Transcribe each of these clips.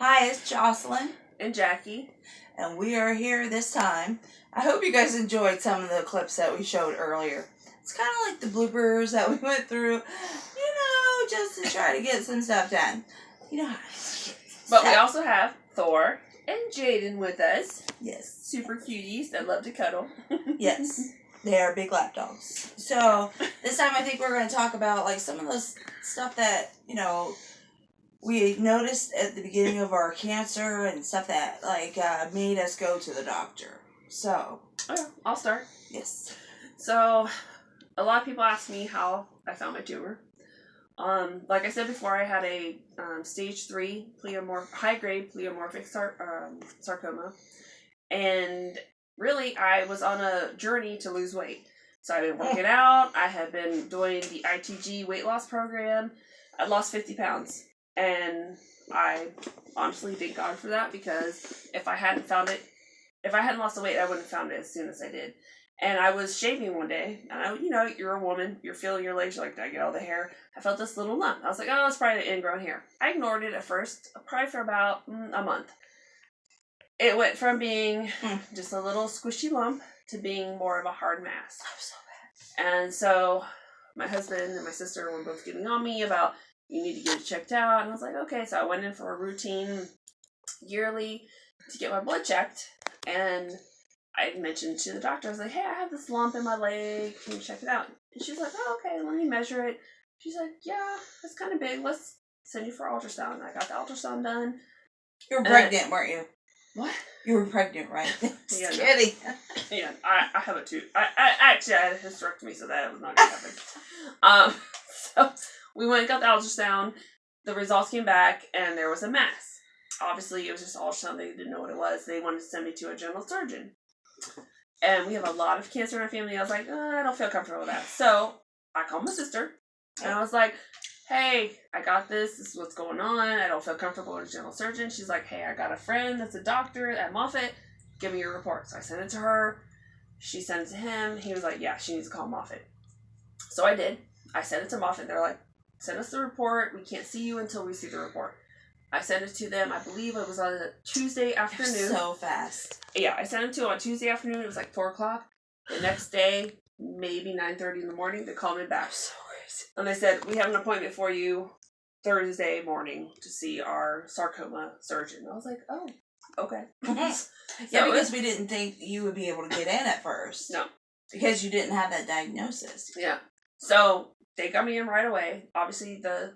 Hi, it's Jocelyn. And Jackie. And we are here this time. I hope you guys enjoyed some of the clips that we showed earlier. It's kind of like the bloopers that we went through, just to try to get some stuff done. You know how But we also have Thor and Jaden with us. Yes. Super cuties that love to cuddle. Yes. They are big lap dogs. So, this time I think we're going to talk about, like, some of the stuff that, we noticed at the beginning of our cancer and stuff that, made us go to the doctor. So. Okay, I'll start. Yes. So, a lot of people ask me how I found my tumor. Like I said before, I had a stage 3 high-grade pleomorphic sarcoma. And really, I was on a journey to lose weight. So I've been working out. I have been doing the ITG weight loss program. I lost 50 pounds. And I honestly thank God for that, because if I hadn't lost the weight, I wouldn't have found it as soon as I did. And I was shaving one day, and you're a woman, you're feeling your legs, you're like, did I get all the hair? I felt this little lump. I was like, oh, it's probably the ingrown hair. I ignored it at first, probably for about a month. It went from being just a little squishy lump to being more of a hard mass. I'm so bad. And so my husband and my sister were both getting on me about, you need to get it checked out. And I was like, okay. So I went in for a routine yearly to get my blood checked. And I mentioned to the doctor, I was like, hey, I have this lump in my leg. Can you check it out? And she's like, oh, okay, let me measure it. She's like, yeah, it's kind of big. Let's send you for ultrasound. I got the ultrasound done. You were pregnant, weren't you? What? You were pregnant, right? Yeah, kidding. Yeah, I have a tooth. I actually had a hysterectomy, so that was not going to happen. So we went and got the ultrasound. The results came back, and there was a mass. Obviously, it was just ultrasound. They didn't know what it was. They wanted to send me to a general surgeon. And we have a lot of cancer in our family. I was like, I don't feel comfortable with that. So I called my sister, and I was like, hey, I got this. This is what's going on. I don't feel comfortable with a general surgeon. She's like, hey, I got a friend that's a doctor at Moffitt. Give me your report. So I sent it to her. She sent it to him. He was like, yeah, she needs to call Moffitt. So I did. I sent it to Moffitt. They're like, send us the report. We can't see you until we see the report. I sent it to them. I believe it was on a Tuesday afternoon. So fast. Yeah, I sent it to them on Tuesday afternoon. It was like 4 o'clock. The next day, maybe 9:30 in the morning, they called me back. And they said, we have an appointment for you Thursday morning to see our sarcoma surgeon. I was like, oh, okay. Yeah, because we didn't think you would be able to get in at first. No. Because you didn't have that diagnosis. Yeah. So they got me in right away. Obviously, the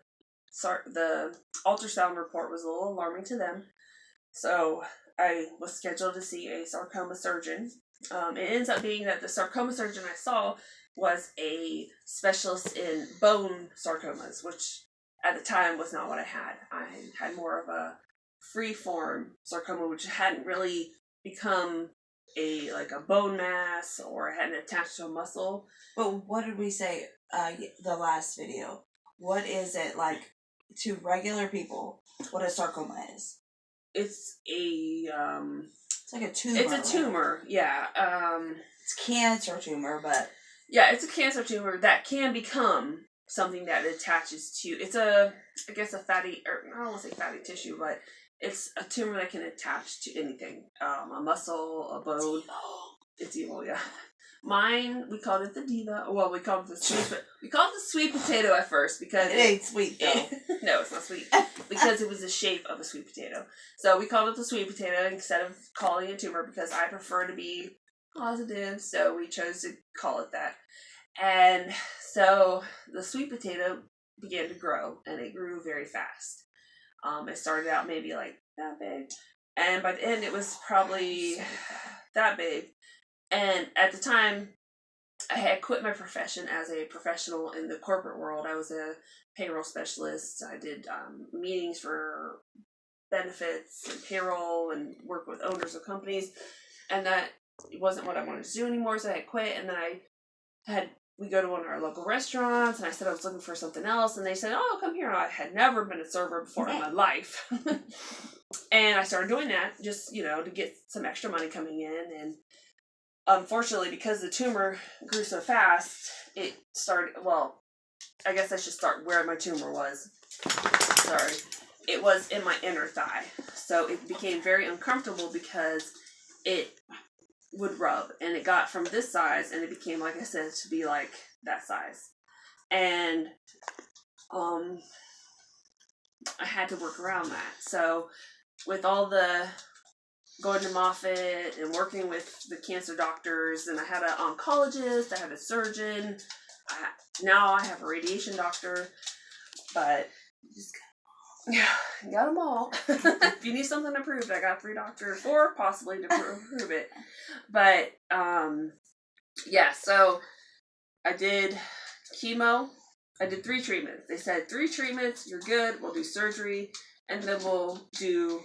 ultrasound report was a little alarming to them. So I was scheduled to see a sarcoma surgeon. It ends up being that the sarcoma surgeon I saw was a specialist in bone sarcomas, which at the time was not what I had. I had more of a free-form sarcoma, which hadn't really become a bone mass or hadn't attached to a muscle. But what did we say the last video? What is it like to regular people? What a sarcoma is? It's it's like a tumor. It's a tumor, right? Yeah. It's cancer tumor, but yeah, it's a cancer tumor that can become something that attaches to. It's a fatty, or I don't want to say fatty tissue, but it's a tumor that can attach to anything. A muscle, a bone. It's evil, yeah. Mine, we called it the diva. Well, we called it the sweet potato at first because it ain't sweet though. No, it's not sweet because it was the shape of a sweet potato. So we called it the sweet potato instead of calling it a tumor because I prefer to be positive. So we chose to call it that. And so the sweet potato began to grow, and it grew very fast. It started out maybe like that big, and by the end it was probably that big. And at the time, I had quit my profession as a professional in the corporate world. I was a payroll specialist. I did meetings for benefits and payroll and work with owners of companies. And that wasn't what I wanted to do anymore, so I had quit. And then we go to one of our local restaurants, and I said I was looking for something else. And they said, oh, come here. I had never been a server before in my life. And I started doing that just, to get some extra money coming in. And unfortunately, because the tumor grew so fast, it started, I guess I should start where my tumor was. Sorry. it was in my inner thigh. So it became very uncomfortable because it would rub, and it got from this size, and it became, like I said, to be like that size. And I had to work around that. So with all the going to Moffitt and working with the cancer doctors, and I had an oncologist, I had a surgeon, now I have a radiation doctor, but just got them all. If you need something approved, I got 3 doctors, or possibly to approve it. But yeah, so I did chemo. I did 3 treatments. They said 3 treatments, you're good, we'll do surgery, and then we'll do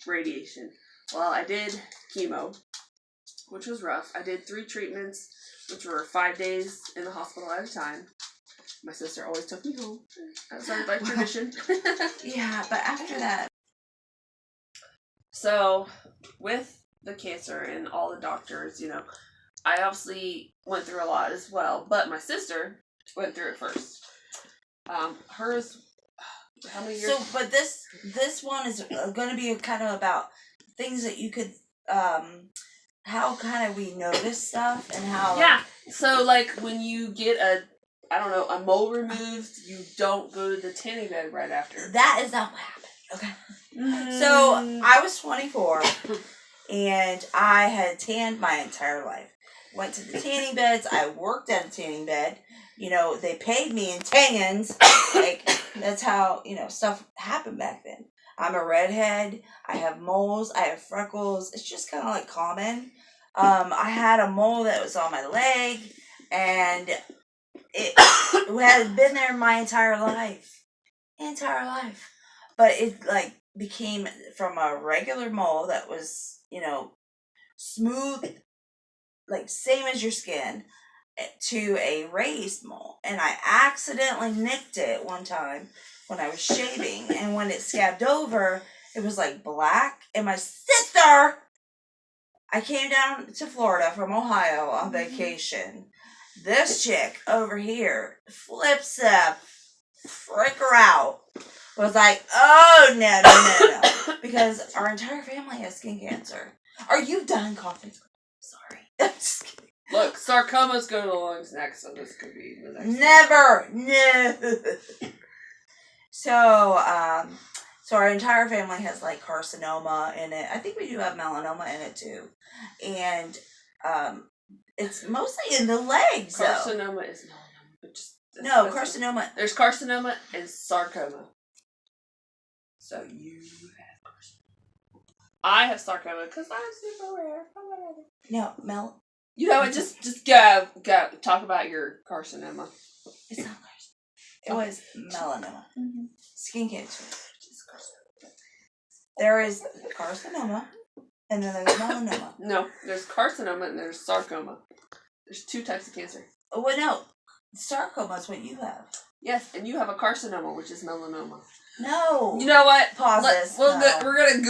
radiation. Well, I did chemo, which was rough. I did 3 treatments, which were 5 days in the hospital at a time. My sister always took me home. That was like tradition. Yeah, but after that. So, with the cancer and all the doctors, I obviously went through a lot as well, but my sister went through it first. Hers, how many years? So, but this one is going to be kind of about things that you could, how kind of we notice stuff and how. Yeah. So, like, when you get a mole removed, you don't go to the tanning bed right after. That is not what happened. Okay. So, I was 24, and I had tanned my entire life. Went to the tanning beds. I worked at a tanning bed. They paid me in tans. Like, that's how, stuff happened back then. I'm a redhead. I have moles. I have freckles. It's just kind of like common. I had a mole that was on my leg, and it had been there my entire life. But it, like, became from a regular mole that was, smooth, like, same as your skin, to a raised mole. And I accidentally nicked it one time when I was shaving, and when it scabbed over, it was like black. And my sister, I came down to Florida from Ohio on vacation. This chick over here flips the fricker out. Was like, oh no. Because our entire family has skin cancer. Are you done coughing? Sorry. I'm just kidding. Look, sarcomas go to the lungs next, so this could be the next Never! One. No! So our entire family has, like, carcinoma in it. I think we do have melanoma in it, too. And, it's mostly in the legs, Carcinoma is melanoma. But carcinoma. There's carcinoma and sarcoma. So you have carcinoma. I have sarcoma because I'm super rare. No, You know what? Just go talk about your carcinoma. It's not carcinoma. It was melanoma. Mm-hmm. Skin cancer. There is carcinoma, and then there's melanoma. No, there's carcinoma and there's sarcoma. There's 2 types of cancer. Oh, well, no. Sarcoma is what you have. Yes, and you have a carcinoma, which is melanoma. No. You know what? Pause this. We're gonna